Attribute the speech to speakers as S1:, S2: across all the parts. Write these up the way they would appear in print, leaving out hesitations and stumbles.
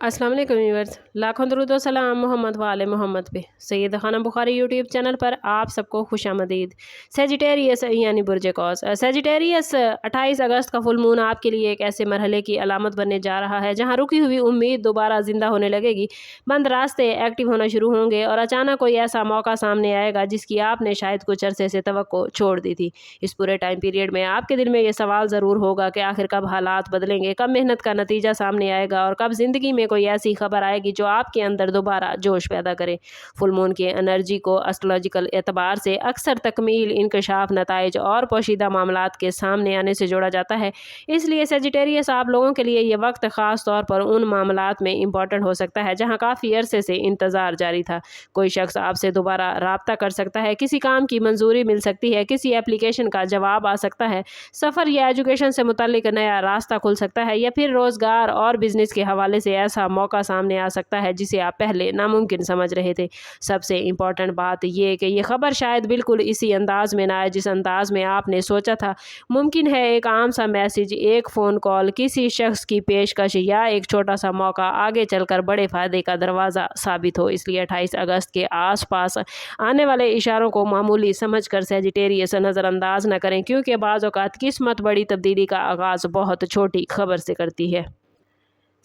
S1: अस्सलाम वालेकुम व्यूअर्स, लाखों दरूद व सलाम मोहम्मद वाले मोहम्मद पे। सैयद खानम बुखारी यूट्यूब चैनल पर आप सबको खुशामदीद। सेजिटेरियस यानी बुर्ज कौस। सेजिटेरियस 28 अगस्त का फुल मून आपके लिए एक ऐसे मरहले की अलामत बनने जा रहा है जहां रुकी हुई उम्मीद दोबारा जिंदा होने लगेगी, बंद रास्ते एक्टिव होना शुरू होंगे और अचानक कोई ऐसा मौका सामने आएगा जिसकी आपने शायद कुछ अरसे से तवक्को छोड़ दी थी। इस पूरे टाइम पीरियड में आपके दिल में ये सवाल ज़रूर होगा कि आखिर कब हालात बदलेंगे, कब मेहनत का नतीजा सामने आएगा और कब ज़िंदगी में कोई ऐसी खबर आएगी जो आपके अंदर दोबारा जोश पैदा करे। फुल मून की एनर्जी को एस्ट्रोलॉजिकल एतबार से अक्सर तकमील, इंकशाफ, नताइज और पोशीदा मामलात के सामने आने से जोड़ा जाता है। इसलिए सेजिटेरियस आप लोगों के लिए ये वक्त ख़ास तौर पर उन मामलात में इम्पॉर्टेंट हो सकता है जहाँ काफ़ी अरसे से इंतज़ार जारी था। कोई शख्स आपसे दोबारा रब्ता कर सकता है, किसी काम की मंजूरी मिल सकती है, किसी एप्लीकेशन का जवाब आ सकता है, सफ़र या एजुकेशन से मुतल्लिक नया रास्ता खुल सकता है या फिर रोज़गार और बिजनेस के हवाले से ऐसा मौका सामने आ सकता है जिसे आप पहले नामुमकिन समझ रहे थे। सबसे इम्पॉर्टेंट बात ये कि ये खबर शायद बिल्कुल इसी अंदाज में ना आए जिस अंदाज में आपने सोचा था। मुमकिन है एक आम सा मैसेज, एक फ़ोन कॉल, किसी शख्स की पेशकश या एक छोटा सा मौका आगे चलकर बड़े फ़ायदे का दरवाज़ा साबित हो। इसलिए 28 अगस्त के आसपास आने वाले इशारों को मामूली समझकर सेजिटेरियस नज़रअंदाज न करें, क्योंकि बाज़ औक़ात किस्मत बड़ी तब्दीली का आगाज़ बहुत छोटी खबर से करती है।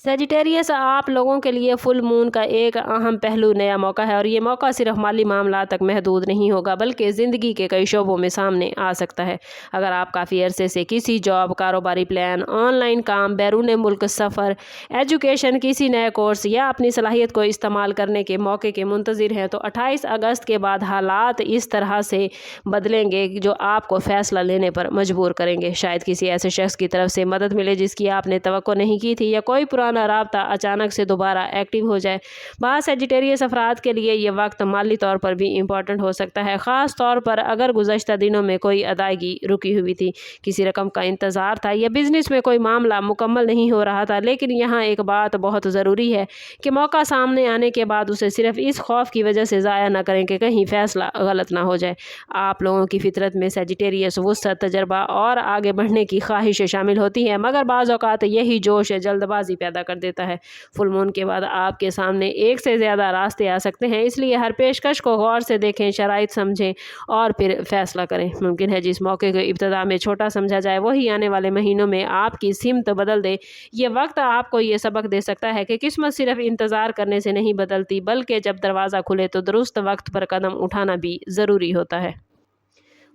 S1: सेजिटेरियस आप लोगों के लिए फुल मून का एक अहम पहलू नया मौका है और ये मौका सिर्फ माली मामला तक महदूद नहीं होगा बल्कि ज़िंदगी के कई शोबों में सामने आ सकता है। अगर आप काफ़ी अरसे से किसी जॉब, कारोबारी प्लान, ऑनलाइन काम, बैरून मुल्क सफ़र, एजुकेशन, किसी नए कोर्स या अपनी सलाहियत को इस्तेमाल करने के मौके के मुंतज़िर हैं तो 28 अगस्त के बाद हालात इस तरह से बदलेंगे जो आपको फ़ैसला लेने पर मजबूर करेंगे। शायद किसी ऐसे शख्स की तरफ से मदद मिले जिसकी आपने तवक्को नहीं की थी या कोई पुराना राब्ता अचानक से दोबारा एक्टिव हो जाए। बाज़ सेजिटेरियस अफराद के लिए ये वक्त माली तौर पर भी इम्पॉर्टेंट हो सकता है, ख़ास तौर पर अगर गुज़श्ता दिनों में कोई अदायगी रुकी हुई थी, किसी रकम का इंतज़ार था या बिज़नेस में कोई मामला मुकम्मल नहीं हो रहा था। लेकिन यहाँ एक बात बहुत ज़रूरी है कि मौका सामने आने के बाद उसे सिर्फ इस खौफ की वजह से ज़ाया ना करें कि कहीं फ़ैसला गलत ना हो जाए। आप लोगों की फितरत में सेजिटेरियस वुसअत, तजर्बा और आगे बढ़ने की ख्वाहिशें शामिल होती हैं, मगर बाज़ औक़ात यही जोश जल्दबाजी पैदा कर देता है। फुल मून के बाद आपके सामने एक से ज़्यादा रास्ते आ सकते हैं, इसलिए हर पेशकश को गौर से देखें, शराइत समझें और फिर फैसला करें। मुमकिन है जिस मौके को इब्तिदा में छोटा समझा जाए वही आने वाले महीनों में आपकी सिमत बदल दे। ये वक्त आपको ये सबक दे सकता है कि किस्मत सिर्फ इंतज़ार करने से नहीं बदलती बल्कि जब दरवाज़ा खुले तो दुरुस्त वक्त पर कदम उठाना भी ज़रूरी होता है।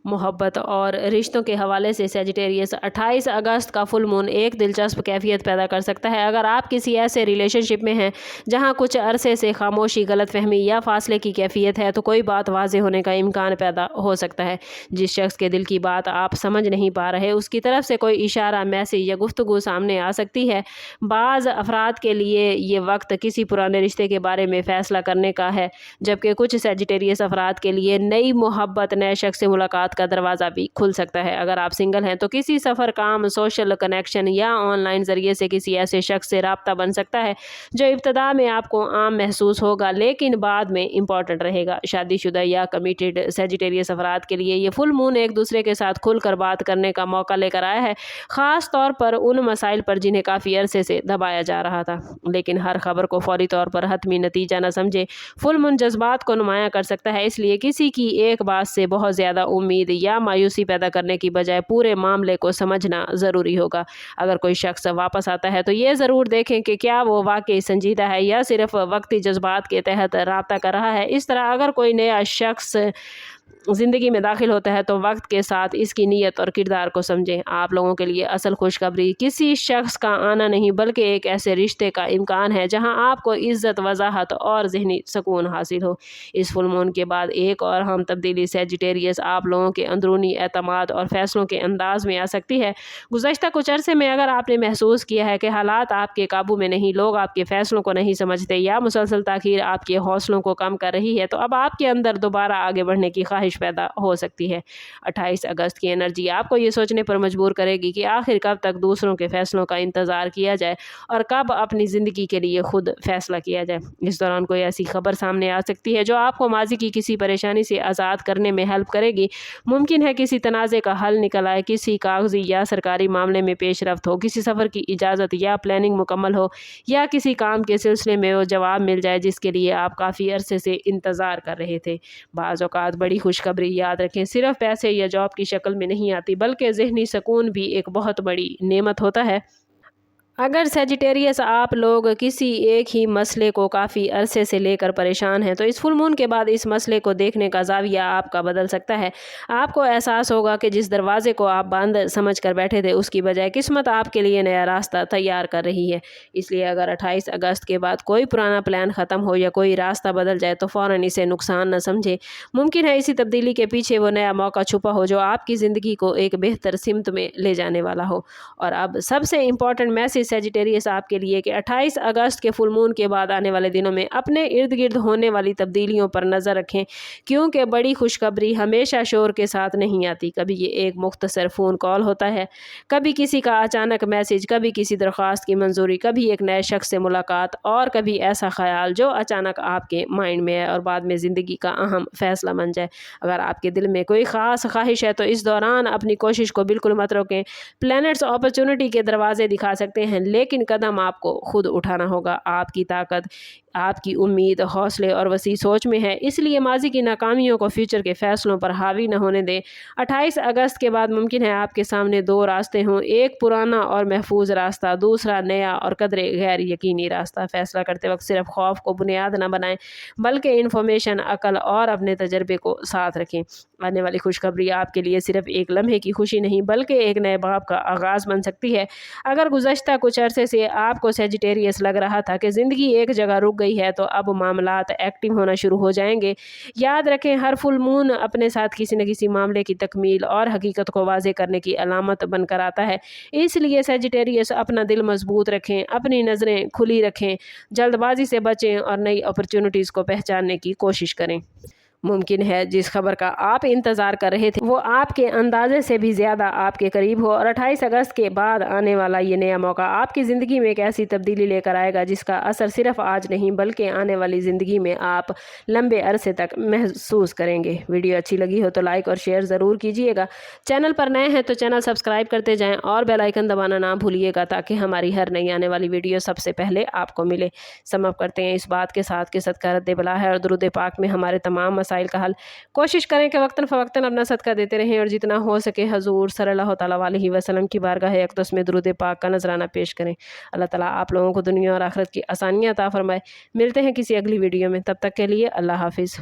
S1: मोहब्बत और रिश्तों के हवाले से सेजिटेरियस 28 अगस्त का फुल मून एक दिलचस्प कैफियत पैदा कर सकता है। अगर आप किसी ऐसे रिलेशनशिप में हैं जहां कुछ अरसे से खामोशी, गलतफहमी या फासले की कैफियत है तो कोई बात वाज़े होने का इम्कान पैदा हो सकता है। जिस शख्स के दिल की बात आप समझ नहीं पा रहे उसकी तरफ से कोई इशारा, मैसेज या गुफ्तगू सामने आ सकती है। बाज़ अफराद के लिए ये वक्त किसी पुराने रिश्ते के बारे में फ़ैसला करने का है, जबकि कुछ सेजिटेरियस अफराद के लिए नई मोहब्बत, नए शख्स से मुलाकात का दरवाज़ा भी खुल सकता है। अगर आप सिंगल हैं तो किसी सफ़र, काम, सोशल कनेक्शन या ऑनलाइन ज़रिए से किसी ऐसे शख्स से राब्ता बन सकता है जो इब्तिदा में आपको आम महसूस होगा लेकिन बाद में इम्पॉर्टेंट रहेगा। शादीशुदा या कमिटेड सेजिटेरियस अफराद के लिए ये फुल मून एक दूसरे के साथ खुलकर बात करने का मौका लेकर आया है, ख़ास तौर पर उन मसाइल पर जिन्हें काफ़ी अरसे से दबाया जा रहा था। लेकिन हर खबर को फौरी तौर पर हतमी नतीजा न समझे। फुल मून जज्बात को नुमायाँ कर सकता है, इसलिए किसी की एक बात से बहुत ज़्यादा उम्मीद या मायूसी पैदा करने की बजाय पूरे मामले को समझना ज़रूरी होगा। अगर कोई शख्स वापस आता है तो ये ज़रूर देखें कि क्या वो वाकई संजीदा है या सिर्फ वक्ती जज्बात के तहत राब्ता कर रहा है। इस तरह अगर कोई नया शख्स ज़िंदगी में दाखिल होता है तो वक्त के साथ इसकी नीयत और किरदार को समझें। आप लोगों के लिए असल खुशखबरी किसी शख्स का आना नहीं बल्कि एक ऐसे रिश्ते का इम्कान है जहां आपको इज़्ज़त, वजाहत और ज़हनी सुकून हासिल हो। इस फुल मून के बाद एक और अहम तब्दीली सेजिटेरियस आप लोगों के अंदरूनी एतमाद और फैसलों के अंदाज में आ सकती है। गुज़श्ता कुछ अरसे में अगर आपने महसूस किया है कि हालात आपके काबू में नहीं, लोग आपके फैसलों को नहीं समझते या मुसलसल ताख़ीर आपके हौसलों को कम कर रही है, तो अब आपके अंदर दोबारा आगे बढ़ने की خواہش پیدا ہو سکتی ہے۔ 28 اگست کی انرجی آپ کو یہ سوچنے پر مجبور کرے گی کہ آخر کب تک دوسروں کے فیصلوں کا انتظار کیا جائے اور کب اپنی زندگی کے لیے خود فیصلہ کیا جائے۔ اس دوران کوئی ایسی خبر سامنے آ سکتی ہے جو آپ کو ماضی کی کسی پریشانی سے آزاد کرنے میں ہیلپ کرے گی۔ ممکن ہے کسی تنازع کا حل نکل آئے، کسی کاغذی یا سرکاری معاملے میں پیش رفت ہو، کسی سفر کی اجازت یا پلاننگ مکمل ہو، یا کسی کام کے سلسلے میں وہ جواب مل جائے جس کے لیے آپ کافی عرصے سے انتظار کر رہے تھے۔ بعض اوقات بڑی خوشخبری، یاد رکھیں، صرف پیسے یا جاب کی شکل میں نہیں آتی، بلکہ ذہنی سکون بھی ایک بہت بڑی نعمت ہوتا ہے۔ اگر سیجیٹیریس آپ لوگ کسی ایک ہی مسئلے کو کافی عرصے سے لے کر پریشان ہیں تو اس فل مون کے بعد اس مسئلے کو دیکھنے کا زاویہ آپ کا بدل سکتا ہے۔ آپ کو احساس ہوگا کہ جس دروازے کو آپ بند سمجھ کر بیٹھے تھے اس کی بجائے قسمت آپ کے لیے نیا راستہ تیار کر رہی ہے۔ اس لیے اگر 28 اگست کے بعد کوئی پرانا پلان ختم ہو یا کوئی راستہ بدل جائے تو فوراً اسے نقصان نہ سمجھیں۔ ممکن ہے اسی تبدیلی کے پیچھے وہ نیا موقع چھپا ہو جو آپ کی زندگی کو ایک بہتر سمت میں لے جانے والا ہو۔ اور اب سب سے امپورٹنٹ میسج سیجیٹیریس آپ کے لیے کہ 28 اگست کے فل مون کے بعد آنے والے دنوں میں اپنے ارد گرد ہونے والی تبدیلیوں پر نظر رکھیں، کیونکہ بڑی خوشخبری ہمیشہ شور کے ساتھ نہیں آتی۔ کبھی یہ ایک مختصر فون کال ہوتا ہے، کبھی کسی کا اچانک میسج، کبھی کسی درخواست کی منظوری، کبھی ایک نئے شخص سے ملاقات، اور کبھی ایسا خیال جو اچانک آپ کے مائنڈ میں ہے اور بعد میں زندگی کا اہم فیصلہ بن جائے۔ اگر آپ کے دل میں کوئی خاص خواہش ہے تو اس دوران اپنی کوشش کو بالکل مت روکیں۔ پلینٹس اپرچونٹی کے دروازے دکھا سکتے ہیں، لیکن قدم آپ کو خود اٹھانا ہوگا۔ آپ کی طاقت آپ کی امید، حوصلے اور وسیع سوچ میں ہے، اس لیے ماضی کی ناکامیوں کو فیوچر کے فیصلوں پر حاوی نہ ہونے دیں۔ 28 اگست کے بعد ممکن ہے آپ کے سامنے دو راستے ہوں، ایک پرانا اور محفوظ راستہ، دوسرا نیا اور قدرے غیر یقینی راستہ۔ فیصلہ کرتے وقت صرف خوف کو بنیاد نہ بنائیں، بلکہ انفارمیشن، عقل اور اپنے تجربے کو ساتھ رکھیں۔ آنے والی خوشخبری آپ کے لیے صرف ایک لمحے کی خوشی نہیں بلکہ ایک نئے باب کا آغاز بن سکتی ہے۔ اگر گزشتہ کچھ عرصے سے آپ کو سیجیٹیریس لگ رہا تھا کہ زندگی ایک جگہ رک گئی ہے تو اب معاملات ایکٹیو ہونا شروع ہو جائیں گے۔ یاد رکھیں، ہر فل مون اپنے ساتھ کسی نہ کسی معاملے کی تکمیل اور حقیقت کو واضح کرنے کی علامت بن کر آتا ہے۔ اس لیے سیجیٹیریس اپنا دل مضبوط رکھیں، اپنی نظریں کھلی رکھیں، جلد بازی سے بچیں اور نئی اپرچونٹیز کو پہچاننے کی کوشش کریں۔ ممکن ہے جس خبر کا آپ انتظار کر رہے تھے وہ آپ کے اندازے سے بھی زیادہ آپ کے قریب ہو، اور 28 اگست کے بعد آنے والا یہ نیا موقع آپ کی زندگی میں ایک ایسی تبدیلی لے کر آئے گا جس کا اثر صرف آج نہیں بلکہ آنے والی زندگی میں آپ لمبے عرصے تک محسوس کریں گے۔ ویڈیو اچھی لگی ہو تو لائک اور شیئر ضرور کیجیے گا۔ چینل پر نئے ہیں تو چینل سبسکرائب کرتے جائیں اور بیل آئیکن دبانا نہ بھولیے گا تاکہ ہماری ہر نئی آنے والی ویڈیو سب سے پہلے آپ کو ملے۔ سم اپ کرتے ہیں اس بات کے ساتھ کہ صدقہ رد بلا ہے اور درود پاک میں ہمارے تمام مسائل کا حل۔ کوشش کریں کہ وقتاً فوقتاً اپنا صدقہ دیتے رہیں اور جتنا ہو سکے حضور صلی اللہ تعالیٰ علیہ وسلم کی بارگاہ اقدس میں درود پاک کا نذرانہ پیش کریں۔ اللہ تعالیٰ آپ لوگوں کو دنیا اور آخرت کی آسانیاں عطا فرمائے۔ ملتے ہیں کسی اگلی ویڈیو میں، تب تک کے لیے اللہ حافظ۔